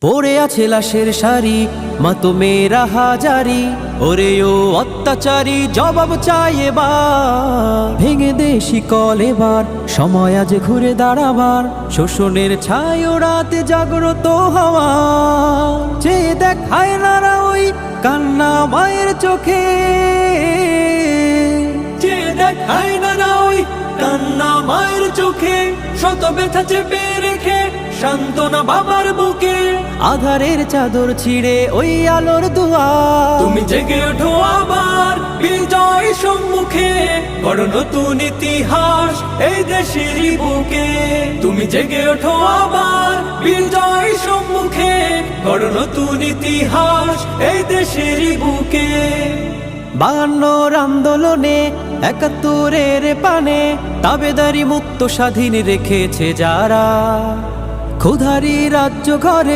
পড়ে আছে লাশের সারি, মাতমেরা হাজারি, ওরে ও অত্যাচারী জবাব চাই এবার। ভেঙে দে শিকল এবার, সময় আজ ঘুরে দাঁড়াবার, শোষণের ছায় রাতে জাগ্রত হওয়া। চেয়ে দেখ হায়নারা ওই কান্না মায়ের চোখে, চেয়ে দেখ হায়নারা ওই কান্না মায়ের চোখে, শত ব্যথা চেপে রেখে সান্ত্বনা বাবার বুকে। আধারের চাদর ছিঁড়ে ওই আলোর দুয়ার, তুমি জেগে ওঠো আবার বিজয় সম্মুখে, গড় নতুন ইতিহাস এই দেশের বুকে। তুমি জেগে ওঠো আবার বিজয় সম্মুখে, গড় নতুন ইতিহাস এই দেশের বুকে। 52 আন্দোলনে 71-এর পানে তাবেদারি মুক্ত স্বাধীন রেখেছে যারা, ক্ষুধারী রাজ্য ঘরে